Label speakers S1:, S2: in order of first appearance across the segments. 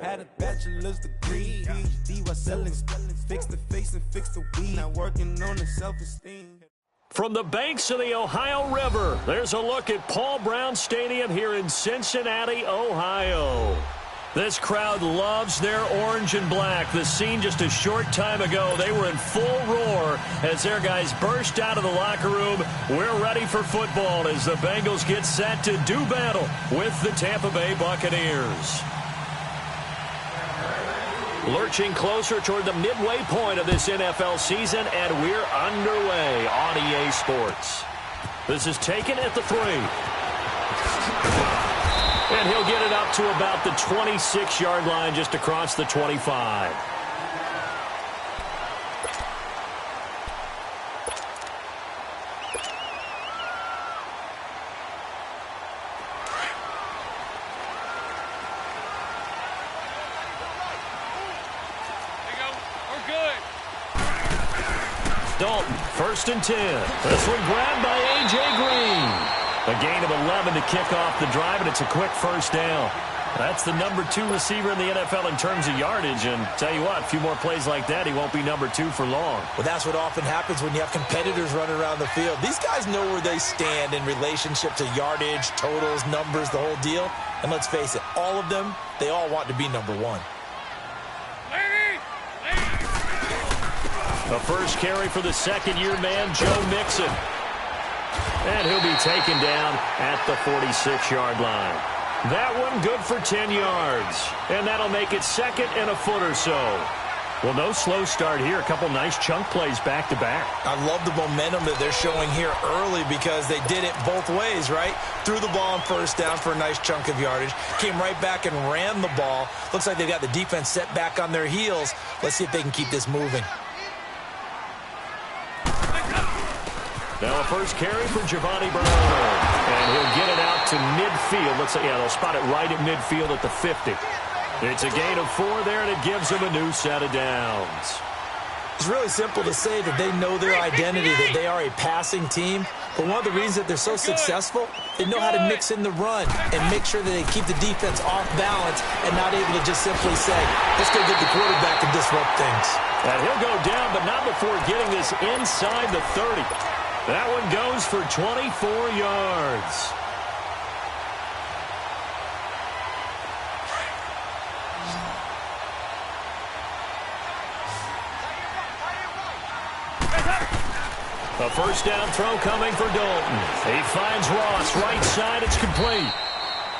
S1: Had a bachelor's degree, PhD while selling, fix the face and fix the weed. Now working on the self-esteem.
S2: From the banks of the Ohio River, there's a look at Paul Brown Stadium here in Cincinnati, Ohio. This crowd loves their orange and black. The scene just a short time ago, they were in full roar as their guys burst out of the locker room. We're ready for football as the Bengals get set to do battle with the Tampa Bay Buccaneers. Lurching closer toward the midway point of this NFL season, and we're underway on EA Sports. This is taken at the 3. And he'll get it up to about the 26-yard line just across the 25. Dalton, 1st and 10. This one grabbed by A.J. Green. A gain of 11 to kick off the drive, and it's a quick first down. That's the number 2 receiver in the NFL in terms of yardage, and tell you what, a few more plays like that, he won't be number 2 for long.
S3: Well, that's what often happens when you have competitors running around the field. These guys know where they stand in relationship to yardage, totals, numbers, the whole deal. And let's face it, all of them, they all want to be number 1.
S2: The first carry for the second-year man, Joe Mixon. And he'll be taken down at the 46-yard line. That one good for 10 yards. And that'll make it 2nd and a foot or so. Well, no slow start here. A couple nice chunk plays back-to-back.
S3: I love the momentum that they're showing here early because they did it both ways, right? Threw the ball on first down for a nice chunk of yardage. Came right back and ran the ball. Looks like they've got the defense set back on their heels. Let's see if they can keep this moving.
S2: Now a first carry for Giovanni Bernard. And he'll get it out to midfield. Let's say, yeah, they'll spot it right at midfield at the 50. It's a gain of 4 there, and it gives them a new set of downs.
S3: It's really simple to say that they know their identity, that they are a passing team. But one of the reasons that they're so successful, they know how to mix in the run and make sure that they keep the defense off balance and not able to just simply say, let's go get the quarterback and disrupt things.
S2: And he'll go down, but not before getting this inside the 30. That one goes for 24 yards. A first down throw coming for Dalton. He finds Ross right side. It's complete.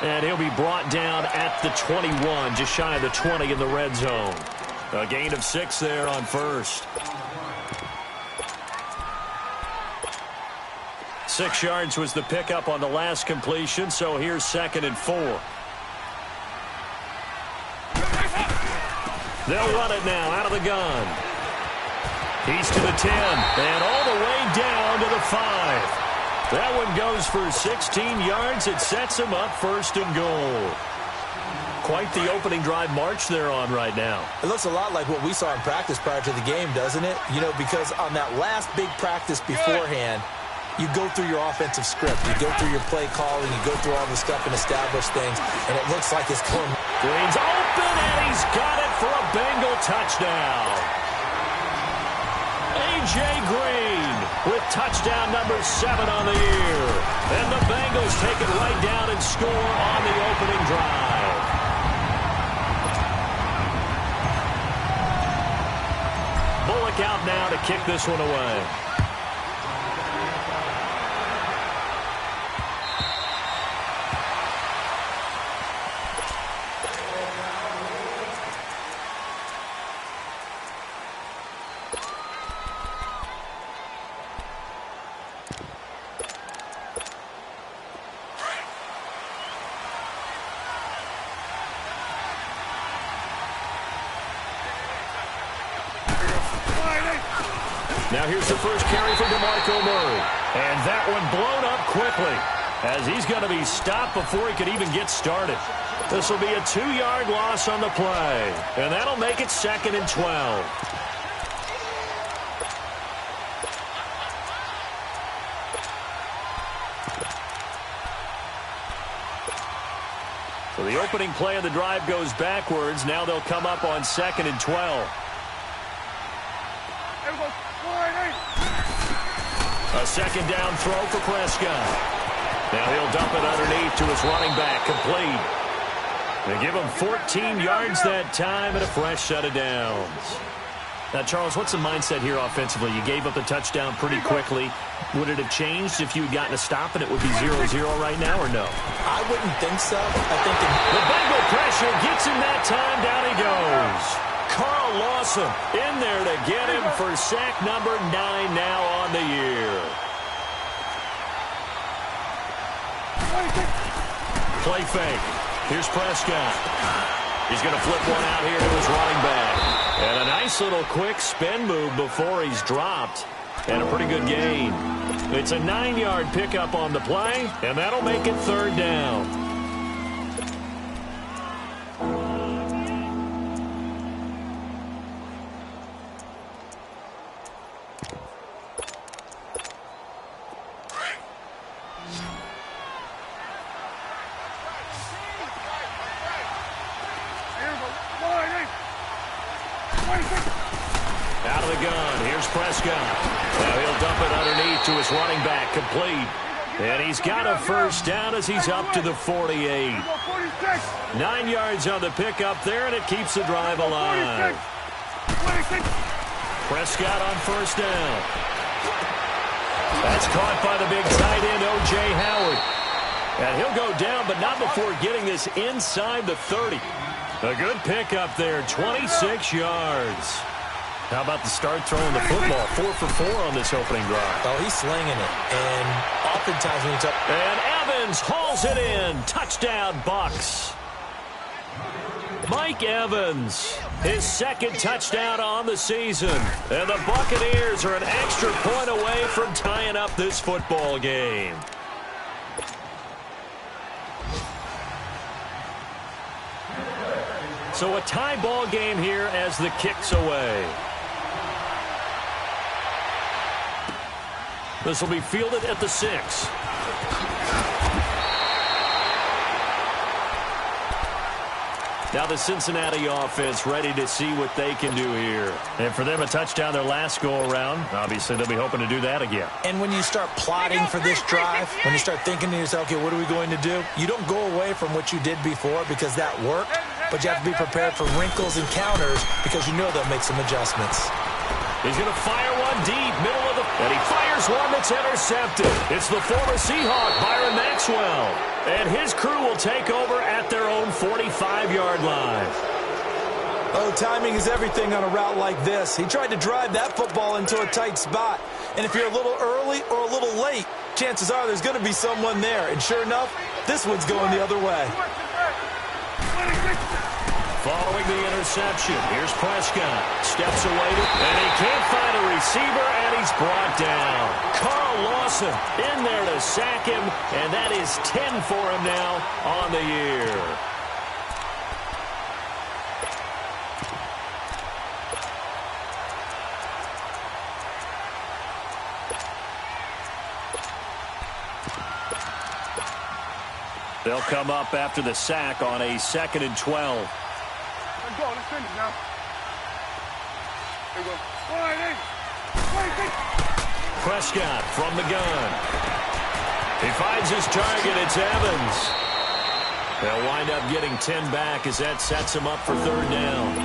S2: And he'll be brought down at the 21, just shy of the 20 in the red zone. A gain of 6 there on first. 6 yards was the pickup on the last completion, so here's 2nd and 4. They'll run it now out of the gun. He's to the 10, and all the way down to the 5. That one goes for 16 yards. It sets him up 1st and goal. Quite the opening drive march they're on right now.
S3: It looks a lot like what we saw in practice prior to the game, doesn't it? You know, because on that last big practice beforehand, you go through your offensive script. You go through your play calling. You go through all the stuff and establish things, and it looks like it's going.
S2: Green's open, and he's got it for a Bengal touchdown. A.J. Green with touchdown number 7 on the year. And the Bengals take it right down and score on the opening drive. Bullock out now to kick this one away. Now here's the first carry for DeMarco Murray. And that one blown up quickly as he's going to be stopped before he could even get started. This will be a 2-yard loss on the play. And that'll make it 2nd and 12. So the opening play of the drive goes backwards. Now they'll come up on 2nd and 12. A second down throw for Prescott. Now he'll dump it underneath to his running back, complete. They give him 14 yards that time and a fresh set of downs. Now, Charles, what's the mindset here offensively? You gave up the touchdown pretty quickly. Would it have changed if you had gotten a stop and it would be 0-0 right now, or no?
S3: I wouldn't think so. I think
S2: the Bengal pressure gets him that time. Down he goes. Carl Lawson in there to get him for sack number 9 now on the year. Play fake. Here's Prescott. He's going to flip one out here to his running back. And a nice little quick spin move before he's dropped. And a pretty good gain. It's a 9-yard pickup on the play, and that'll make it 3rd down. Out of the gun, here's Prescott. Now he'll dump it underneath to his running back, complete. And he's got a first down as he's up to the 48. 9 yards on the pickup there, and it keeps the drive alive. Prescott on first down. That's caught by the big tight end, O.J. Howard. And he'll go down, but not before getting this inside the 30. A good pickup there, 26 yards. How about the start throwing the football? 4 for 4 on this opening drive.
S3: Oh, he's slinging it. And oftentimes when you talk...
S2: And Evans hauls it in. Touchdown, Bucs. Mike Evans, his 2nd touchdown on the season. And the Buccaneers are an extra point away from tying up this football game. So a tie ball game here as the kick's away. This will be fielded at the 6. Now the Cincinnati offense ready to see what they can do here. And for them, a touchdown their last go-around. Obviously, they'll be hoping to do that again.
S3: And when you start plotting for this drive, when you start thinking to yourself, okay, what are we going to do? You don't go away from what you did before because that worked, but you have to be prepared for wrinkles and counters because you know they'll make some adjustments.
S2: He's going to fire one deep, middle of the... And he fires one that's intercepted. It's the former Seahawk, Byron Maxwell. And his crew will take over at their own 45-yard line.
S3: Oh, timing is everything on a route like this. He tried to drive that football into a tight spot. And if you're a little early or a little late, chances are there's going to be someone there. And sure enough, this one's going the other way.
S2: Following the interception, here's Prescott. Steps away, and he can't find a receiver, and he's brought down. Carl Lawson in there to sack him, and that is 10 for him now on the year. They'll come up after the sack on a 2nd and 12.
S4: Go, let's finish now. Here we go.
S2: Prescott from the gun. He finds his target. It's Evans. They'll wind up getting 10 back as that sets him up for 3rd down.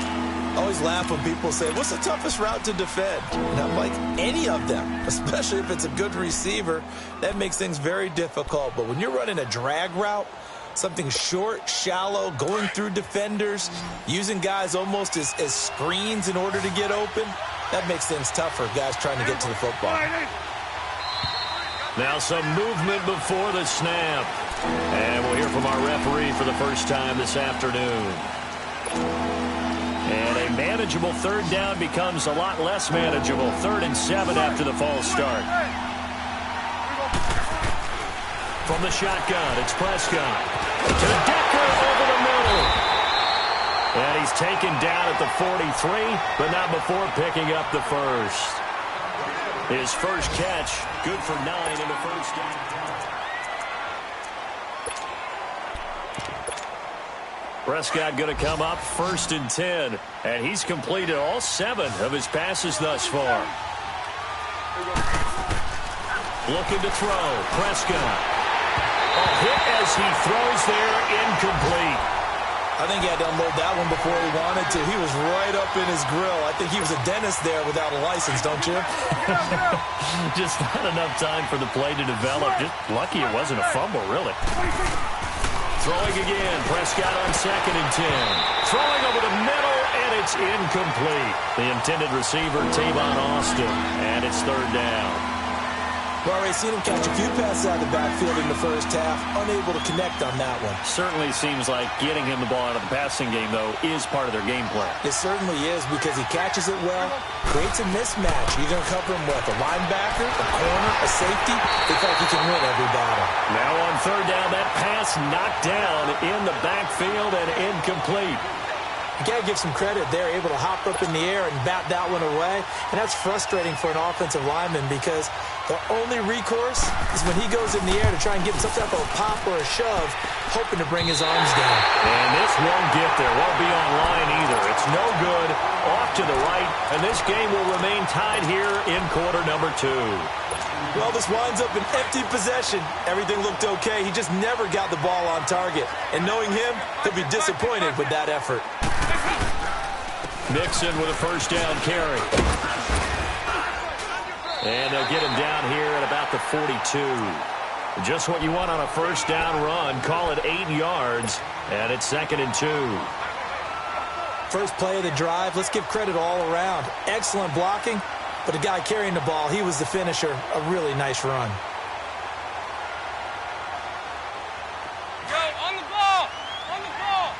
S3: I always laugh when people say, what's the toughest route to defend? And I'm like, any of them, especially if it's a good receiver. That makes things very difficult. But when you're running a drag route, something short, shallow, going through defenders, using guys almost as screens in order to get open, that makes things tough for guys trying to get to the football.
S2: Now some movement before the snap. And we'll hear from our referee for the first time this afternoon. And a manageable 3rd down becomes a lot less manageable. 3rd and 7 after the false start. From the shotgun, it's Prescott. To Decker over the middle. And he's taken down at the 43, but not before picking up the first. His first catch, good for 9 in the first down. Prescott going to come up 1st and 10, and he's completed all 7 of his passes thus far. Looking to throw. Prescott. A hit as he throws there, incomplete.
S3: I think he had to unload that one before he wanted to. He was right up in his grill. I think he was a dentist there without a license, don't you?
S2: Just not enough time for the play to develop. Just lucky it wasn't a fumble, really. Throwing again. Prescott on 2nd and 10. Throwing over the middle, and it's incomplete. The intended receiver, Tavon Austin, and it's 3rd down.
S3: We've already seen him catch a few passes out of the backfield in the first half, unable to connect on that one.
S2: Certainly seems like getting him the ball out of the passing game, though, is part of their game plan.
S3: It certainly is, because he catches it well, creates a mismatch. You're going to cover him with a linebacker, a corner, a safety. They feel like he can win every battle.
S2: Now on 3rd down, that pass knocked down in the backfield and incomplete.
S3: You got to give some credit. They're able to hop up in the air and bat that one away, and that's frustrating for an offensive lineman because the only recourse is when he goes in the air to try and get some type of a pop or a shove, hoping to bring his arms down.
S2: And this won't get there. Won't be on line either. It's no good. Off to the right, and this game will remain tied here in quarter number 2.
S3: Well, this winds up an empty possession. Everything looked okay. He just never got the ball on target. And knowing him, he'll be disappointed with that effort.
S2: Mixon with a 1st down carry. And they'll get him down here at about the 42. Just what you want on a 1st down run. Call it 8 yards, and it's 2nd and 2.
S3: First play of the drive, let's give credit all around. Excellent blocking, but the guy carrying the ball, he was the finisher. A really nice run.
S4: Go, on the ball! On the ball!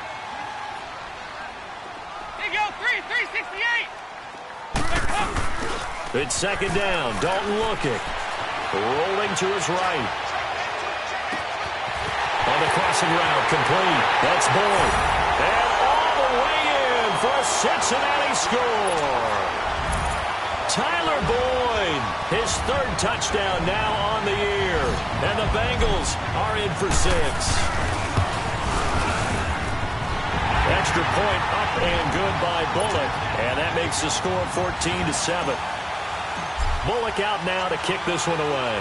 S4: Hey, go, 368!
S2: It's 2nd down. Dalton looking. Rolling to his right. On the crossing route, complete. That's Boyd. And all the way in for a Cincinnati score. Tyler Boyd, his 3rd touchdown now on the year. And the Bengals are in for 6. Extra point up and good by Bullock. And that makes the score 14-7. Bullock out now to kick this one away.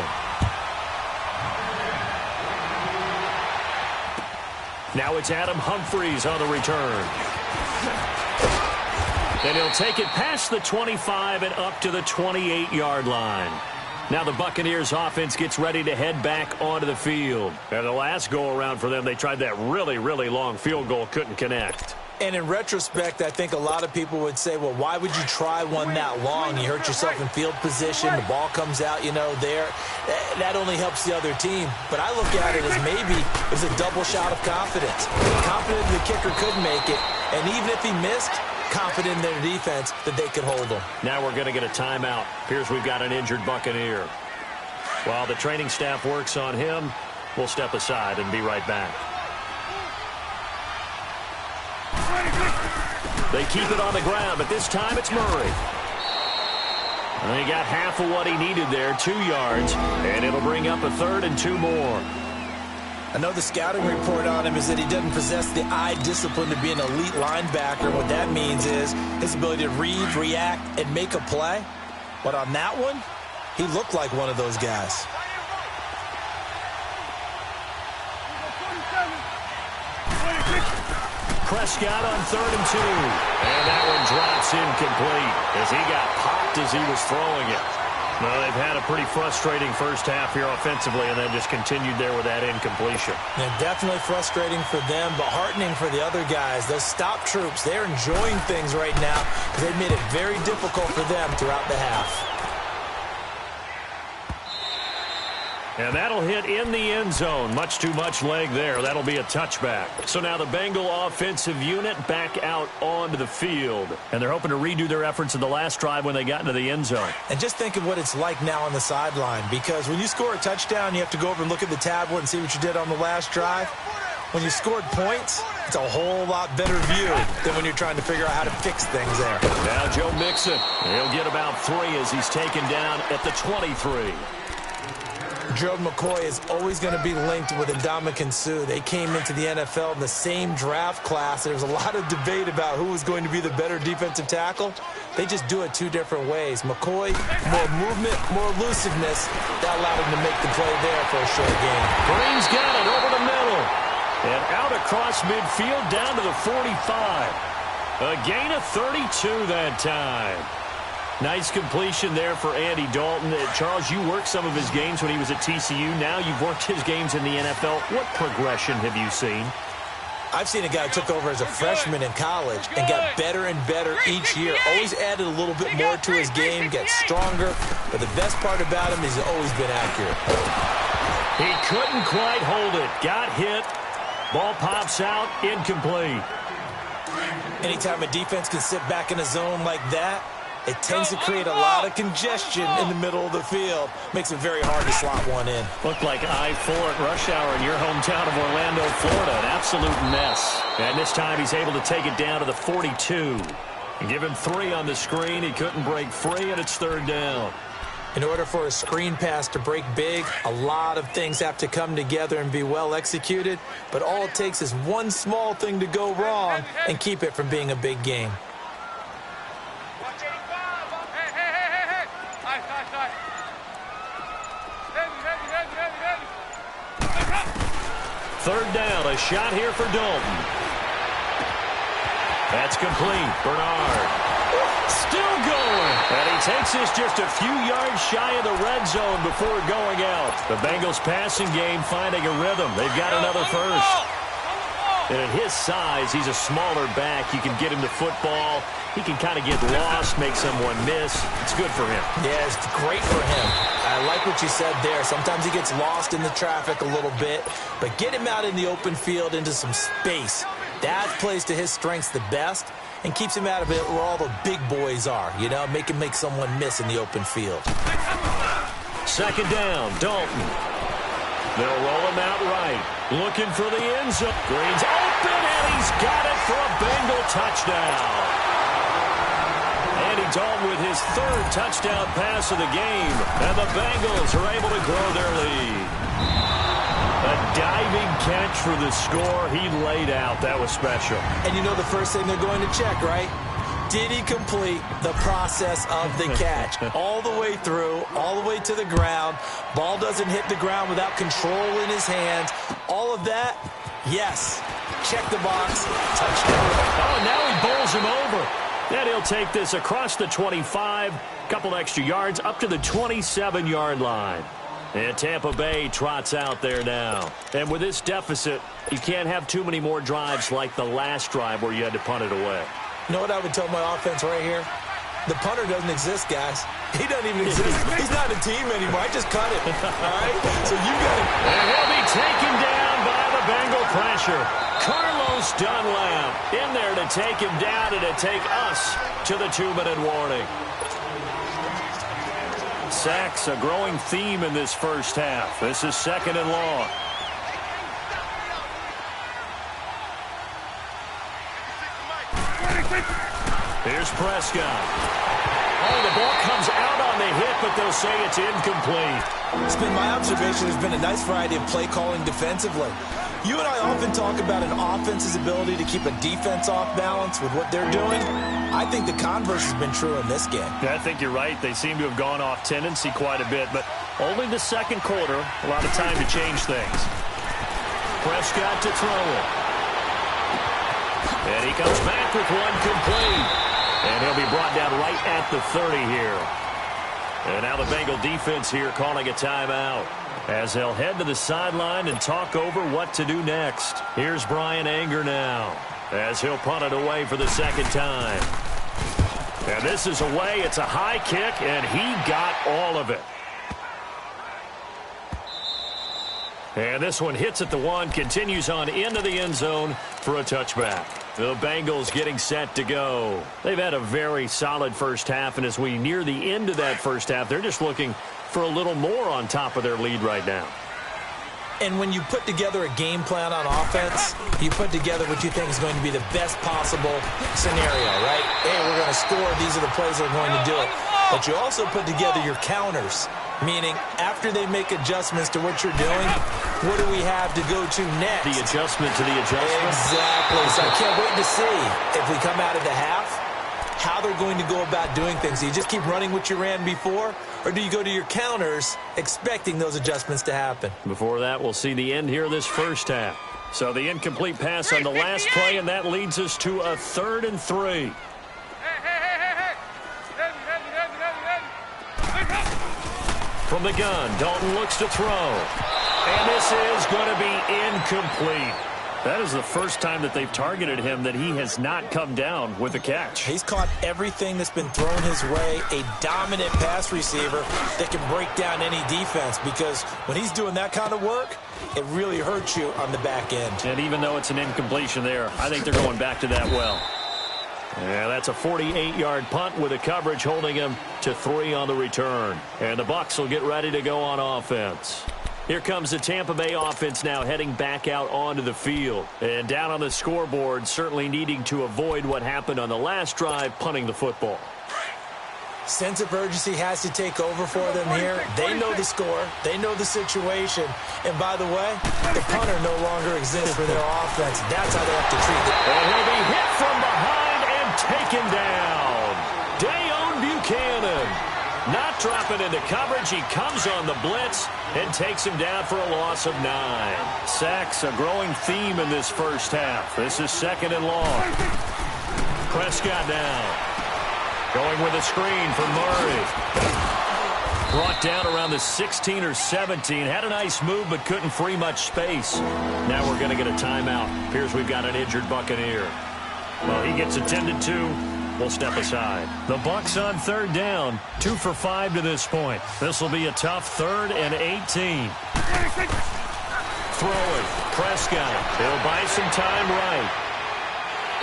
S2: Now it's Adam Humphries on the return. And he'll take it past the 25 and up to the 28-yard line. Now the Buccaneers offense gets ready to head back onto the field. And the last go-around for them, they tried that really, really long field goal, couldn't connect.
S3: And in retrospect, I think a lot of people would say, well, why would you try one that long? You hurt yourself in field position. The ball comes out, there. That only helps the other team. But I look at it as maybe it was a double shot of confidence. Confident the kicker could make it. And even if he missed, confident in their defense that they could hold him.
S2: Now we're going to get a timeout. Appears we've got an injured Buccaneer. While the training staff works on him, we'll step aside and be right back. They keep it on the ground, but this time it's Murray. And he got half of what he needed there, 2 yards, and it'll bring up a 3rd and 2 more.
S3: I know the scouting report on him is that he doesn't possess the eye discipline to be an elite linebacker. What that means is his ability to read, react, and make a play. But on that one, he looked like one of those guys.
S2: Prescott on 3rd and 2. And that one drops incomplete as he got popped as he was throwing it. Well, they've had a pretty frustrating first half here offensively and then just continued there with that incompletion.
S3: Yeah, definitely frustrating for them, but heartening for the other guys. Those stop troops, they're enjoying things right now because they've made it very difficult for them throughout the half.
S2: And that'll hit in the end zone. Much too much leg there. That'll be a touchback. So now the Bengal offensive unit back out onto the field. And they're hoping to redo their efforts in the last drive when they got into the end zone.
S3: And just think of what it's like now on the sideline. Because when you score a touchdown, you have to go over and look at the tablet and see what you did on the last drive. When you scored points, it's a whole lot better view than when you're trying to figure out how to fix things there.
S2: Now Joe Mixon. He'll get about 3 as he's taken down at the 23.
S3: Gerald McCoy is always going to be linked with Ndamukong Suh. They came into the NFL in the same draft class. There was a lot of debate about who was going to be the better defensive tackle. They just do it two different ways. McCoy, more movement, more elusiveness. That allowed him to make the play there for a short gain.
S2: Green's got it over the middle. And out across midfield down to the 45. A gain of 32 that time. Nice completion there for Andy Dalton. Charles, you worked some of his games when he was at TCU. Now you've worked his games in the NFL. What progression have you seen?
S3: I've seen a guy who took over as a freshman in college and got better and better each year. Always added a little bit more to his game, gets stronger. But the best part about him is he's always been accurate.
S2: He couldn't quite hold it. Got hit. Ball pops out. Incomplete.
S3: Anytime a defense can sit back in a zone like that, it tends to create a lot of congestion in the middle of the field. Makes it very hard to slot one in.
S2: Looked like I-4 at rush hour in your hometown of Orlando, Florida. An absolute mess. And this time he's able to take it down to the 42. And give him 3 on the screen. He couldn't break free, and it's 3rd down.
S3: In order for a screen pass to break big, a lot of things have to come together and be well executed. But all it takes is one small thing to go wrong and keep it from being a big game.
S2: Third down, a shot here for Dalton. That's complete. Bernard still going. And he takes this just a few yards shy of the red zone before going out. The Bengals passing game finding a rhythm. They've got another first. And at his size, he's a smaller back. You can get him to football. He can kind of get lost, make someone miss. It's good for him.
S3: Yeah, it's great for him. I like what you said there. Sometimes he gets lost in the traffic a little bit, but get him out in the open field into some space. That plays to his strengths the best and keeps him out of it where all the big boys are, you know, make someone miss in the open field.
S2: Second down, Dalton. They'll roll him out right. Looking for the end zone. Green's open, and he's got it for a Bengal touchdown. Andy Dalton with his 3rd touchdown pass of the game. And the Bengals are able to grow their lead. A diving catch for the score. He laid out. That was special.
S3: And you know the first thing they're going to check, right? Did he complete the process of the catch? All the way through, all the way to the ground. Ball doesn't hit the ground without control in his hands. All of that, yes. Check the box. Touchdown.
S2: Oh, now he bowls him over. And he'll take this across the 25, couple extra yards, up to the 27-yard line. And Tampa Bay trots out there now. And with this deficit, you can't have too many more drives like the last drive where you had to punt it away.
S3: You know what I would tell my offense right here? The punter doesn't exist, guys. He doesn't even exist. He's not a team anymore. I just cut it. All right? So you got to...
S2: And he'll be taken down by the Bengal pressure. Carlos Dunlap in there to take him down and to take us to the 2-minute warning. Sacks, a growing theme in this first half. This is 2nd and long. Here's Prescott. Oh, the ball comes out on the hit, but they'll say it's incomplete.
S3: It's been my observation. There's been a nice variety of play calling defensively. You and I often talk about an offense's ability to keep a defense off balance with what they're doing. I think the converse has been true in this game.
S2: Yeah, I think you're right. They seem to have gone off tendency quite a bit, but only the second quarter. A lot of time to change things. Prescott to throw it. And he comes back with one complete. And he'll be brought down right at the 30 here. And now the Bengal defense here calling a timeout as they'll head to the sideline and talk over what to do next. Here's Brian Anger now as he'll punt it away for the 2nd time. And this is away. It's a high kick, and he got all of it. And this one hits at the 1, continues on into the end zone for a touchback. The Bengals getting set to go. They've had a very solid first half, and as we near the end of that first half, they're just looking for a little more on top of their lead right now.
S3: And when you put together a game plan on offense, you put together what you think is going to be the best possible scenario, right? Hey, we're going to score. These are the plays that are going to do it. But you also put together your counters. Meaning, after they make adjustments to what you're doing, what do we have to go to next?
S2: The adjustment to the adjustment?
S3: Exactly. So I can't wait to see if we come out of the half, how they're going to go about doing things. Do you just keep running what you ran before, or do you go to your counters expecting those adjustments to happen?
S2: Before that, we'll see the end here of this first half. So the incomplete pass on the last play, and that leads us to a 3rd and 3. From the gun, Dalton looks to throw. And this is going to be incomplete. That is the first time that they've targeted him that he has not come down with a catch.
S3: He's caught everything that's been thrown his way, a dominant pass receiver that can break down any defense, because when he's doing that kind of work, it really hurts you on the back end.
S2: And even though it's an incompletion there, I think they're going back to that well. Yeah, that's a 48-yard punt with a coverage holding him to 3 on the return. And the Bucs will get ready to go on offense. Here comes the Tampa Bay offense now heading back out onto the field. And down on the scoreboard, certainly needing to avoid what happened on the last drive, punting the football.
S3: Sense of urgency has to take over for them here. They know the score. They know the situation. And by the way, the punter no longer exists for their offense. That's how they have to treat it.
S2: And he'll be hit from behind and taken down. Dayon Buchanan. Not dropping into coverage. He comes on the blitz and takes him down for a loss of 9. Sacks, a growing theme in this first half. This is 2nd and long. Prescott now. Going with a screen for Murray. Brought down around the 16 or 17. Had a nice move, but couldn't free much space. Now we're going to get a timeout. Appears we've got an injured Buccaneer. Well, he gets attended to. We'll step aside. The Bucs on 3rd down. 2 for 5 to this point. This will be a tough 3rd and 18. Throwing. Prescott. He'll buy some time right.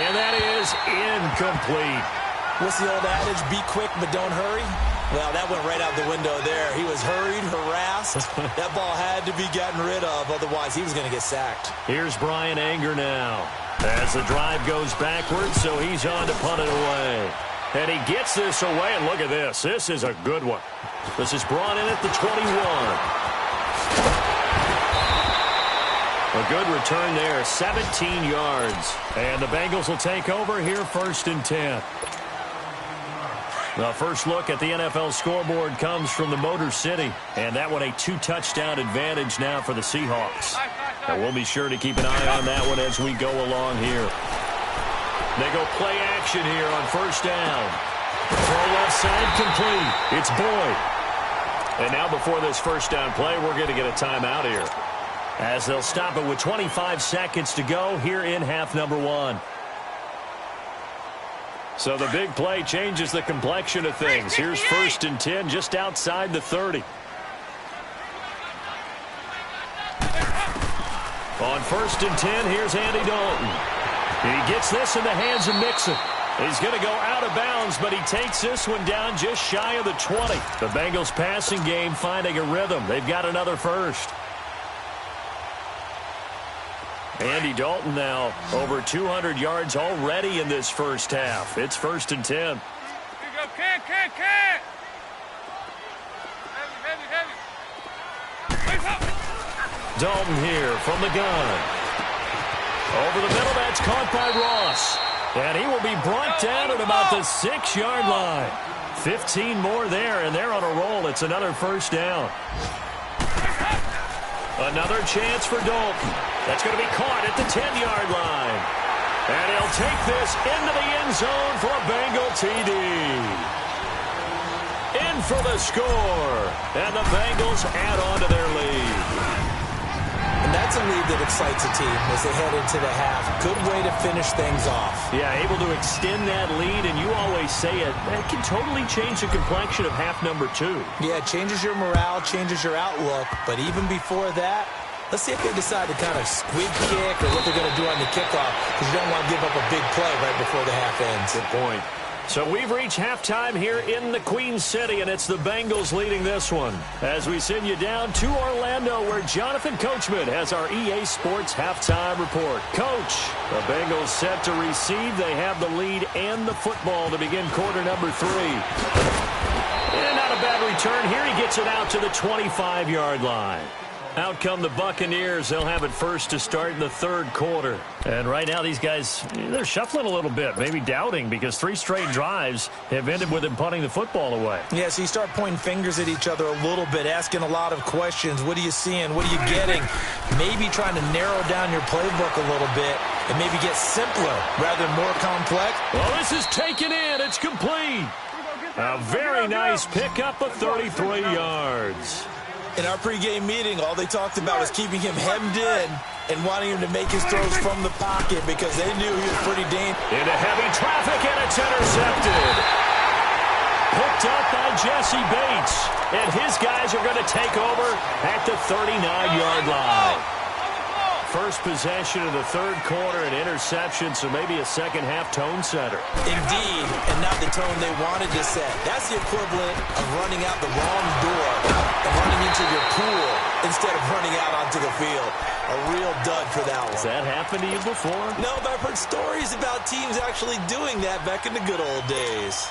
S2: And that is incomplete.
S3: What's the old adage? Be quick, but don't hurry. Well, that went right out the window there. He was hurried, harassed. That ball had to be gotten rid of, otherwise he was going to get sacked.
S2: Here's Brian Anger now. As the drive goes backwards, so he's on to punt it away. And he gets this away, and look at this. This is a good one. This is brought in at the 21. A good return there, 17 yards. And the Bengals will take over here 1st and 10. The first look at the NFL scoreboard comes from the Motor City. And that one a 2-touchdown advantage now for the Seahawks. And we'll be sure to keep an eye on that one as we go along here. They go play action here on 1st down. Throw left side complete. It's Boyd. And now before this 1st down play, we're going to get a timeout here, as they'll stop it with 25 seconds to go here in half number 1. So the big play changes the complexion of things. Here's 1st and 10 just outside the 30. On 1st and 10, here's Andy Dalton. He gets this in the hands of Mixon. He's going to go out of bounds, but he takes this one down just shy of the 20. The Bengals passing game finding a rhythm. They've got another first. Andy Dalton now over 200 yards already in this first half. It's 1st and 10.
S4: Here you go, Ken.
S2: Dalton here from the gun. Over the middle, that's caught by Ross. And he will be brought down at about the 6-yard line. 15 more there, and they're on a roll. It's another 1st down. Another chance for Dalton. That's going to be caught at the 10-yard line. And he'll take this into the end zone for a Bengal TD. In for the score. And the Bengals add on to their lead.
S3: And that's a lead that excites a team as they head into the half. Good way to finish things off.
S2: Yeah, able to extend that lead, and you always say it, that can totally change the complexion of half number 2.
S3: Yeah, it changes your morale, changes your outlook. But even before that, let's see if they decide to kind of squib kick or what they're going to do on the kickoff, because you don't want to give up a big play right before the half ends.
S2: Good point. So we've reached halftime here in the Queen City, and it's the Bengals leading this one. As we send you down to Orlando, where Jonathan Coachman has our EA Sports halftime report. Coach, the Bengals set to receive. They have the lead and the football to begin quarter number 3. And not a bad return here. He gets it out to the 25-yard line. Out come the Buccaneers. They'll have it first to start in the third quarter. And right now these guys, they're shuffling a little bit, maybe doubting, because 3 straight drives have ended with them punting the football away.
S3: Yeah, so you start pointing fingers at each other a little bit, asking a lot of questions. What are you seeing? What are you getting? Maybe trying to narrow down your playbook a little bit and maybe get simpler rather than more complex.
S2: Well, this is taken in. It's complete. A very nice pickup of 33 yards.
S3: In our pregame meeting, all they talked about was keeping him hemmed in and wanting him to make his throws from the pocket because they knew he was pretty dangerous.
S2: Into heavy traffic, and it's intercepted. Picked up by Jesse Bates. And his guys are going to take over at the 39-yard line. First possession of the third quarter, an interception, so maybe a second-half tone setter.
S3: Indeed, and not the tone they wanted to set. That's the equivalent of running out the wrong door and running into your pool instead of running out onto the field. A real dud for that one.
S2: Has that happened to you before?
S3: No, but I've heard stories about teams actually doing that back in the good old days.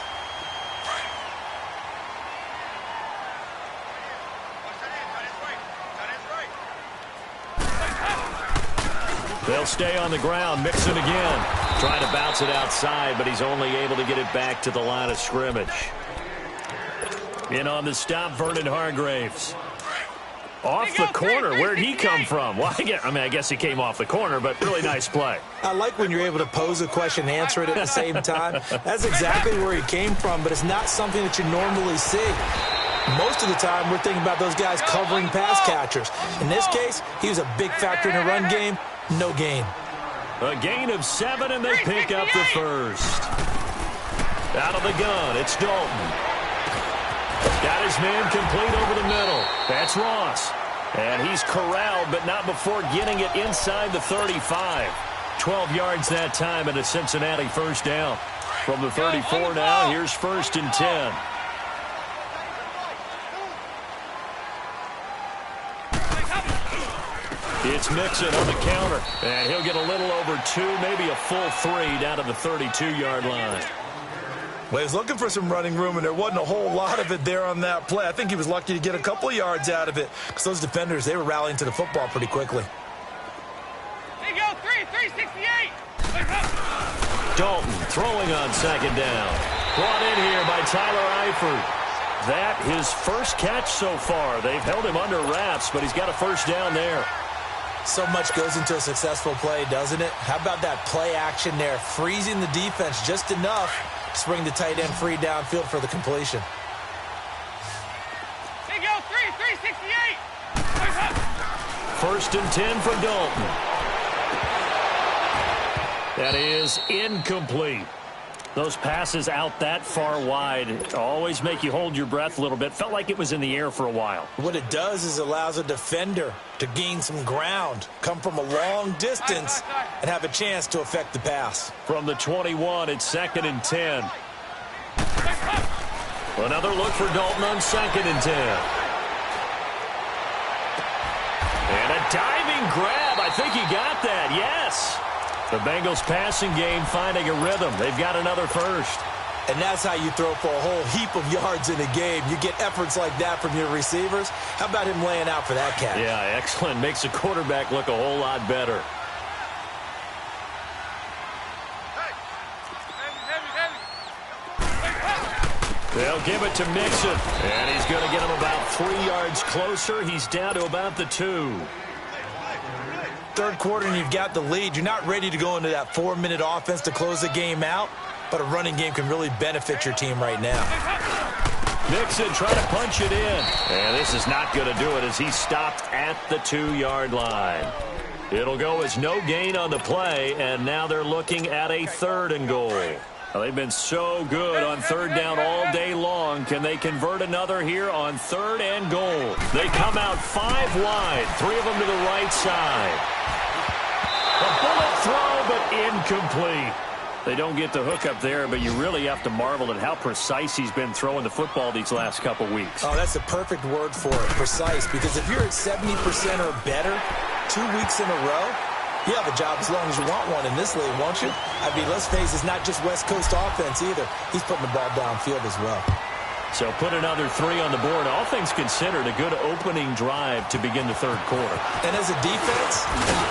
S2: They'll stay on the ground. Mixon again. Trying to bounce it outside, but he's only able to get it back to the line of scrimmage. In on the stop, Vernon Hargreaves. Off the corner. Where'd he come from? Well, I guess he came off the corner, but really nice play.
S3: I like when you're able to pose a question and answer it at the same time. That's exactly where he came from, but it's not something that you normally see. Most of the time, we're thinking about those guys covering pass catchers. In this case, he was a big factor in the run game. No gain.
S2: A gain of 7, and they pick up the first. Out of the gun, it's Dalton. Got his man complete over the middle. That's Ross. And he's corralled, but not before getting it inside the 35. 12 yards that time, and a Cincinnati first down. From the 34 now, here's 1st and 10. It's Mixon on the counter, and he'll get a little over 2, maybe a full 3 down to the 32-yard line.
S3: Well, he was looking for some running room, and there wasn't a whole lot of it there on that play. I think he was lucky to get a couple of yards out of it because those defenders, they were rallying to the football pretty quickly.
S4: There you go, 368.
S2: Dalton throwing on 2nd down. Brought in here by Tyler Eifert. That his first catch so far. They've held him under wraps, but he's got a first down there.
S3: So much goes into a successful play, doesn't it? How about that play action there, freezing the defense just enough to bring the tight end free downfield for the completion.
S4: There you go, 368.
S2: 1st and 10 for Dalton. That is incomplete. Those passes out that far wide always make you hold your breath a little bit. Felt like it was in the air for a while.
S3: What it does is allows a defender to gain some ground, come from a long distance, and have a chance to affect the pass.
S2: From the 21, it's 2nd and 10. Another look for Dalton on 2nd and 10. And a diving grab. I think he got that, yes. The Bengals passing game finding a rhythm. They've got another first.
S3: And that's how you throw for a whole heap of yards in a game. You get efforts like that from your receivers. How about him laying out for that catch?
S2: Yeah, excellent. Makes the quarterback look a whole lot better. They'll give it to Mixon. And he's going to get him about 3 yards closer. He's down to about the 2.
S3: Third quarter and you've got the lead. You're not ready to go into that 4-minute offense to close the game out, but a running game can really benefit your team right now.
S2: Mixon trying to punch it in. And this is not going to do it as he's stopped at the 2-yard line. It'll go as no gain on the play, and now they're looking at a 3rd and goal. Well, they've been so good on 3rd down all day long. Can they convert another here on 3rd and goal? They come out 5 wide, 3 of them to the right side. A bullet throw, but incomplete. They don't get the hook up there, but you really have to marvel at how precise he's been throwing the football these last couple weeks.
S3: Oh, that's the perfect word for it, precise, because if you're at 70% or better 2 weeks in a row, you have a job as long as you want one in this league, won't you? I mean, let's face it, it's not just West Coast offense either. He's putting the ball downfield as well.
S2: So put another 3 on the board. All things considered, a good opening drive to begin the third quarter.
S3: And as a defense,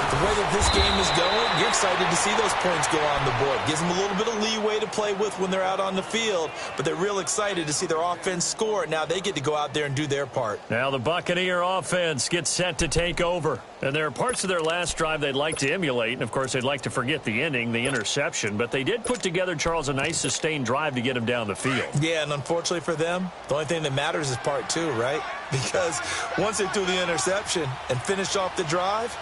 S3: the way that this game is going, you're excited to see those points go on the board. Gives them a little bit of leeway to play with when they're out on the field, but they're real excited to see their offense score. Now they get to go out there and do their part.
S2: Now the Buccaneer offense gets set to take over. And there are parts of their last drive they'd like to emulate, and of course they'd like to forget the ending, the interception, but they did put together, Charles, a nice sustained drive to get him down the field.
S3: Yeah, and unfortunately for them, the only thing that matters is part 2, right? Because once they threw the interception and finished off the drive,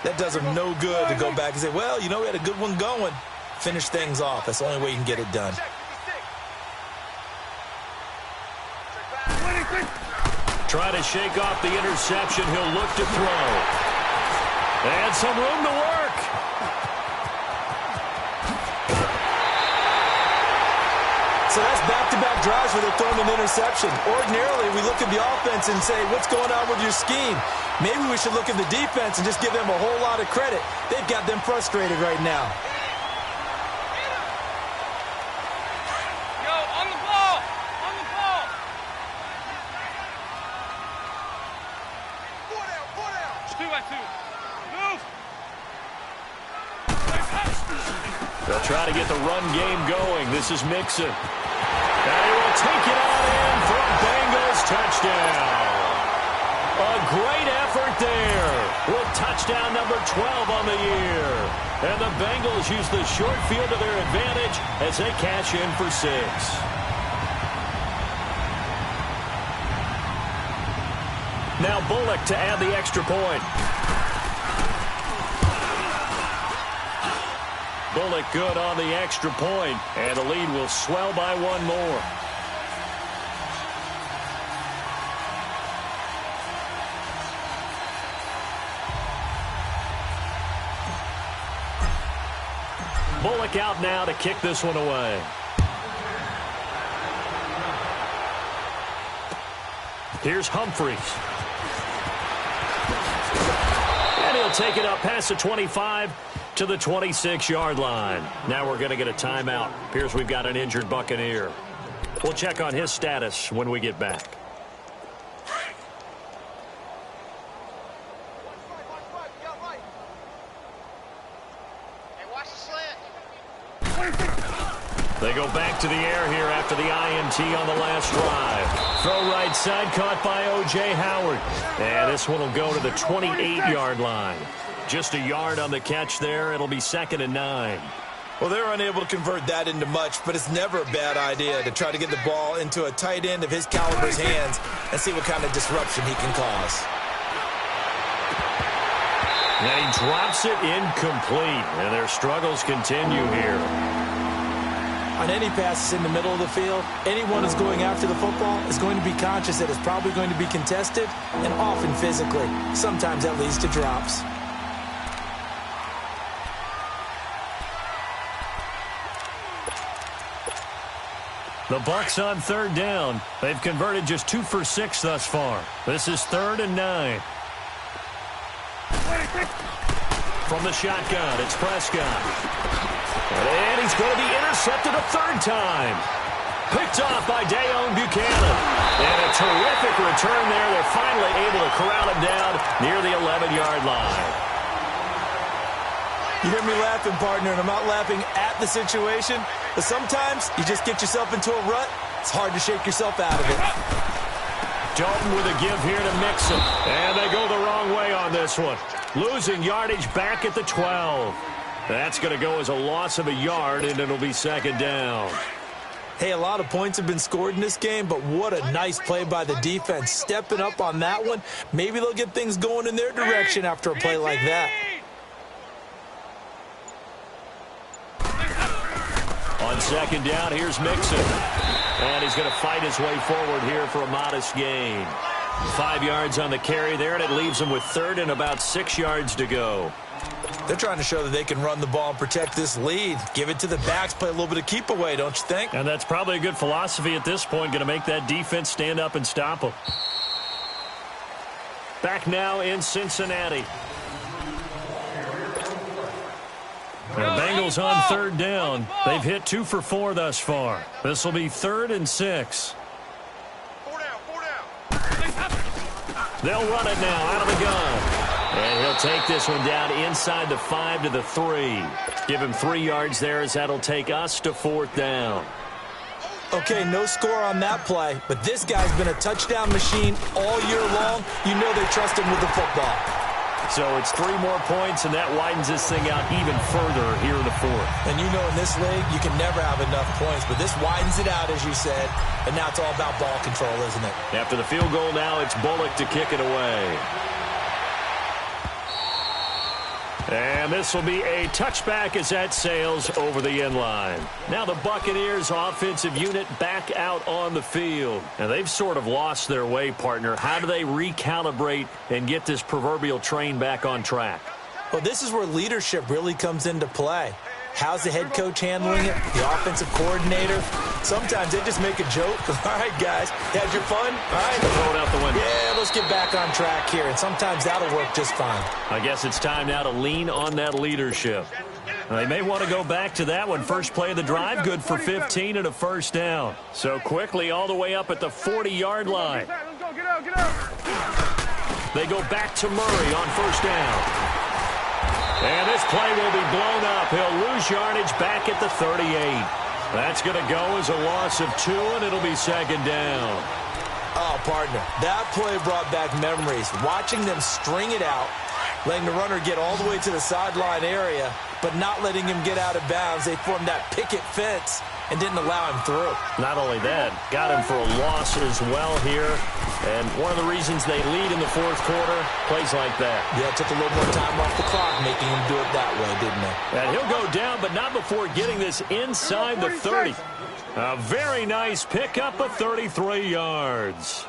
S3: that does them no good to go back and say, well, you know, we had a good one going. Finish things off. That's the only way you can get it done.
S2: Try to shake off the interception. He'll look to throw. And some room to work.
S3: So that's back-to-back drives where they're throwing an interception. Ordinarily, we look at the offense and say, what's going on with your scheme? Maybe we should look at the defense and just give them a whole lot of credit. They've got them frustrated right now.
S4: Yo, on the ball! On the ball! 2 by 2. Move!
S2: They'll try to get the run game going. This is Mixon. And he will take it on in for a Bengals touchdown. A great effort there with touchdown number 12 on the year. And the Bengals use the short field to their advantage as they cash in for 6. Now Bullock to add the extra point. Bullock good on the extra point, and the lead will swell by 1 more. Bullock out now to kick this one away. Here's Humphries. And he'll take it up past the 25 to the 26-yard line. Now we're going to get a timeout. Appears we've got an injured Buccaneer. We'll check on his status when we get back. They go back to the air here after the INT on the last drive. Throw right side, caught by O.J. Howard. And this one will go to the 28-yard line. Just a yard on the catch there. It'll be 2nd and 9.
S3: Well, they're unable to convert that into much, but it's never a bad idea to try to get the ball into a tight end of his caliber's hands and see what kind of disruption he can cause.
S2: And he drops it incomplete, and their struggles continue here.
S3: On any passes in the middle of the field, anyone who's going after the football is going to be conscious that it's probably going to be contested, and often physically. Sometimes that leads to drops.
S2: The Bucs on 3rd down. They've converted just 2 for 6 thus far. This is 3rd and 9. From the shotgun, it's Prescott. And he's going to be intercepted a 3rd time. Picked off by Dayon Buchanan. And a terrific return there. They're finally able to corral him down near the 11-yard line.
S3: You hear me laughing, partner, and I'm not laughing at the situation, but sometimes you just get yourself into a rut. It's hard to shake yourself out of it.
S2: Dalton with a give here to Mixon. And they go the wrong way on this one. Losing yardage back at the 12. That's going to go as a loss of a yard, and it'll be 2nd down.
S3: Hey, a lot of points have been scored in this game, but what a nice play by the defense. Stepping up on that one. Maybe they'll get things going in their direction after a play like that.
S2: On 2nd down, here's Mixon. And he's going to fight his way forward here for a modest gain. 5 yards on the carry there, and it leaves them with third and about 6 yards to go.
S3: They're trying to show that they can run the ball and protect this lead. Give it to the backs, play a little bit of keep away, don't you think?
S2: And that's probably a good philosophy at this point, going to make that defense stand up and stop them. Back now in Cincinnati. The Bengals on third down. They've hit 2 for 4 thus far. This will be 3rd and 6. They'll run it now out of the gun. And he'll take this one down inside the 5 to the 3. Give him 3 yards there as that'll take us to 4th down.
S3: Okay, no score on that play, but this guy's been a touchdown machine all year long. You know they trust him with the football.
S2: So it's 3 more points, and that widens this thing out even further here in the 4th.
S3: And you know in this league, you can never have enough points, but this widens it out, as you said, and now it's all about ball control, isn't it?
S2: After the field goal now, it's Bullock to kick it away. And this will be a touchback as that sails over the end line. Now the Buccaneers offensive unit back out on the field. And they've sort of lost their way, partner. How do they recalibrate and get this proverbial train back on track?
S3: Well, this is where leadership really comes into play. How's the head coach handling it? The offensive coordinator? Sometimes they just make a joke. All right, guys, had your fun? All right.
S2: Throw it out the window.
S3: Yeah, let's get back on track here. And sometimes that'll work just fine.
S2: I guess it's time now to lean on that leadership. Now, they may want to go back to that one. First play of the drive, good for 15 and a first down. So quickly all the way up at the 40-yard line.
S4: Let's go, get out.
S2: They go back to Murray on first down. And this play will be blown up. He'll lose yardage back at the 38. That's going to go as a loss of 2, and it'll be 2nd down.
S3: Oh, partner, that play brought back memories. Watching them string it out, letting the runner get all the way to the sideline area, but not letting him get out of bounds. They formed that picket fence and didn't allow him through.
S2: Not only that, got him for a loss as well here. And one of the reasons they lead in the 4th quarter, plays like that.
S3: Yeah, it took a little more time off the clock, making him do it that way, didn't it?
S2: And he'll go down, but not before getting this inside the 30. A very nice pickup of 33 yards.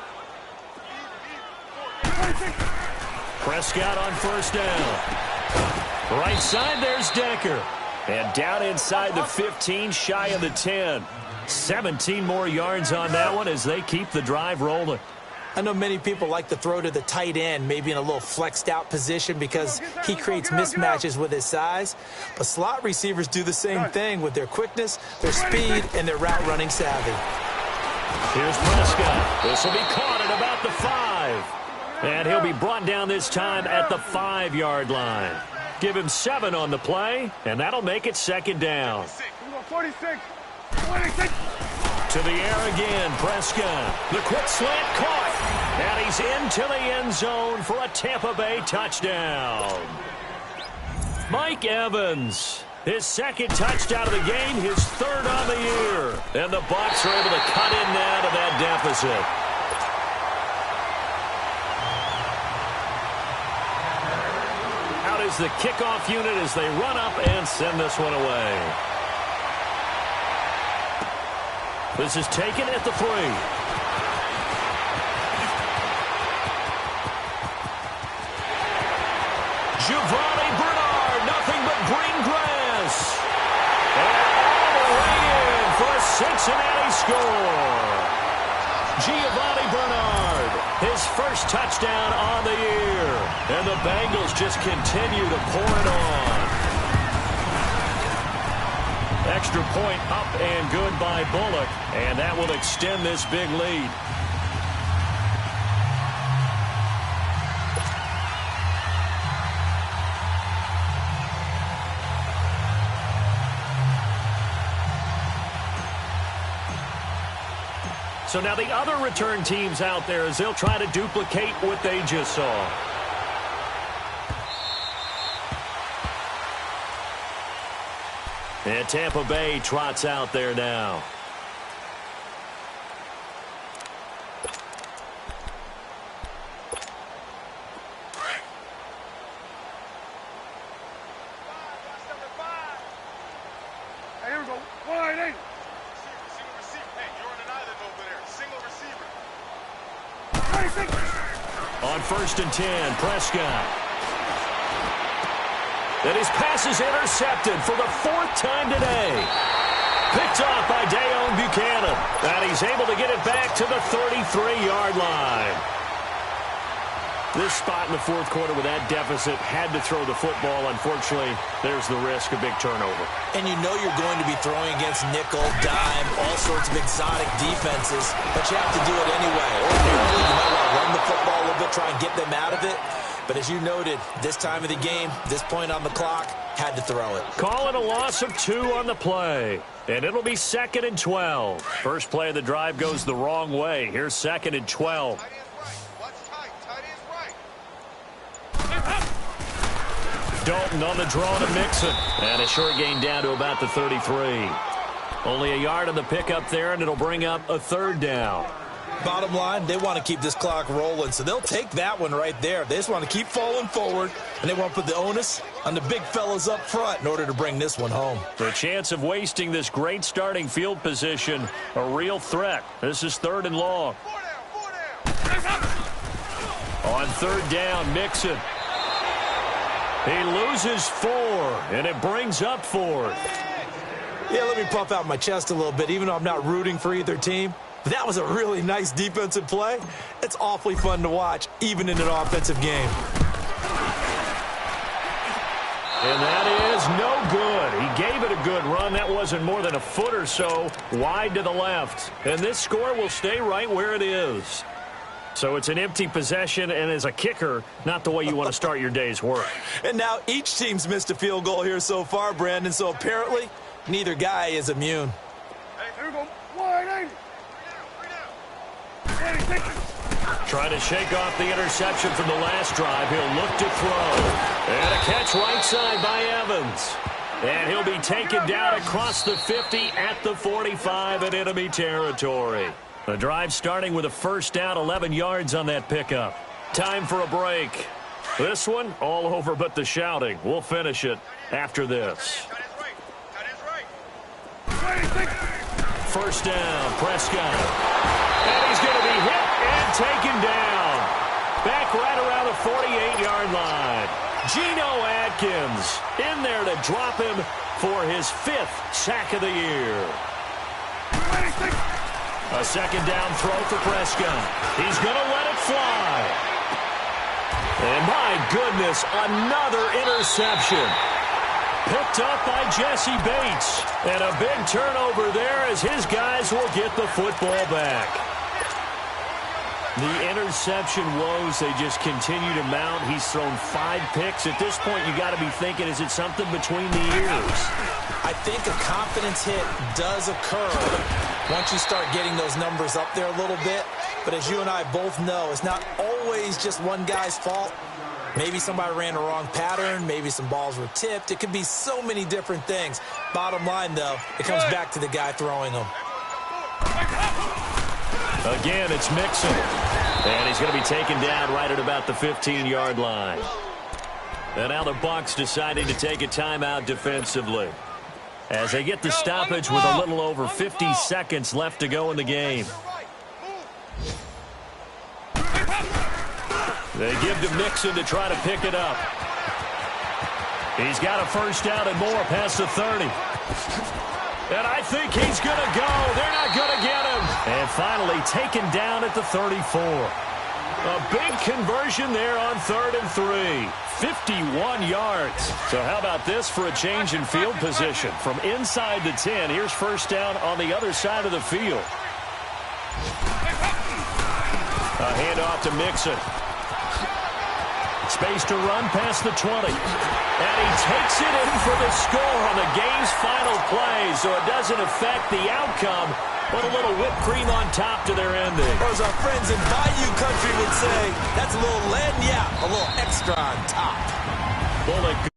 S2: Prescott on first down. Right side, there's Decker. And down inside the 15, shy of the 10. 17 more yards on that one as they keep the drive rolling.
S3: I know many people like to throw to the tight end, maybe in a little flexed out position because he creates mismatches with his size. But slot receivers do the same thing with their quickness, their speed, and their route running savvy.
S2: Here's Prescott. This will be caught at about the 5. And he'll be brought down this time at the 5-yard line. Give him 7 on the play, and that'll make it 2nd down.
S4: 46.
S2: To the air again, Prescott. The quick slant caught. And he's into the end zone for a Tampa Bay touchdown. Mike Evans, his 2nd touchdown of the game, his 3rd on the year. And the Bucs are able to cut in now to that deficit. Out is the kickoff unit as they run up and send this one away. This is taken at the 3. Giovanni Bernard, nothing but green grass. And all the way in for a Cincinnati score. Giovanni Bernard, his first touchdown on the year. And the Bengals just continue to pour it on. Extra point up and good by Bullock, and that will extend this big lead. So now the other return teams out there as they'll try to duplicate what they just saw. And Tampa Bay trots out there now.
S4: Hey, here we go. Wide eight.
S2: On 1st and 10, Prescott. And his pass is intercepted for the 4th time today. Picked off by Dayon Buchanan. And he's able to get it back to the 33-yard line. This spot in the 4th quarter with that deficit, had to throw the football. Unfortunately, there's the risk of big turnover.
S3: And you know you're going to be throwing against nickel, dime, all sorts of exotic defenses, but you have to do it anyway. Ordinarily, you might want to run the football a little bit, try and get them out of it. But as you noted, this time of the game, this point on the clock, had to throw it.
S2: Call it a loss of 2 on the play. And it'll be 2nd and 12. First play of the drive goes the wrong way. Here's 2nd and 12. Dalton on the draw to Mixon. And a short gain down to about the 33. Only a yard on the pickup there, and it'll bring up a 3rd down.
S3: Bottom line, they want to keep this clock rolling, so they'll take that one right there. They just want to keep falling forward, and they want to put the onus on the big fellas up front in order to bring this one home.
S2: The chance of wasting this great starting field position, a real threat. This is 3rd and long. On 3rd down, Mixon. He loses 4, and it brings up 4th.
S3: Yeah, let me puff out my chest a little bit, even though I'm not rooting for either team. That was a really nice defensive play. It's awfully fun to watch, even in an offensive game.
S2: And that is no good. He gave it a good run. That wasn't more than a foot or so wide to the left. And this score will stay right where it is. So it's an empty possession, and as a kicker, not the way you want to start your day's work.
S3: And now each team's missed a field goal here so far, Brandon, so apparently neither guy is immune.
S4: Hey, here we go. 180.
S2: Trying to shake off the interception from the last drive. He'll look to throw. And a catch right side by Evans. And he'll be taken down across the 50 at the 45 in enemy territory. The drive starting with a 1st down, 11 yards on that pickup. Time for a break. This one, all over but the shouting. We'll finish it after this. 1st down, Prescott. And he's going to be hit and taken down. Back right around the 48-yard line. Geno Atkins in there to drop him for his 5th sack of the year. A 2nd down throw for Prescott. He's going to let it fly. And my goodness, another interception. Picked up by Jesse Bates. And a big turnover there as his guys will get the football back. The interception woes, they just continue to mount. He's thrown 5 picks. At this point, you got to be thinking, is it something between the ears?
S3: I think a confidence hit does occur once you start getting those numbers up there a little bit. But as you and I both know, it's not always just one guy's fault. Maybe somebody ran a wrong pattern. Maybe some balls were tipped. It could be so many different things. Bottom line, though, it comes back to the guy throwing them.
S2: Again, it's Mixon. And he's going to be taken down right at about the 15-yard line. And now the Bucs deciding to take a timeout defensively, as they get the stoppage with a little over 50 seconds left to go in the game. They give to Mixon to try to pick it up. He's got a 1st down and more past the 30. And I think he's going to go. They're not going to get him. And finally taken down at the 34. A big conversion there on 3rd and 3. 51 yards. So how about this for a change in field position? From inside the 10, here's 1st down on the other side of the field. A handoff to Mixon. Space to run past the 20. And he takes it in for the score on the game's final play, so it doesn't affect the outcome, but a little whipped cream on top to their ending.
S3: Or as our friends in Bayou Country would say, that's a little lagniappe, a little extra on top.
S2: Bullock.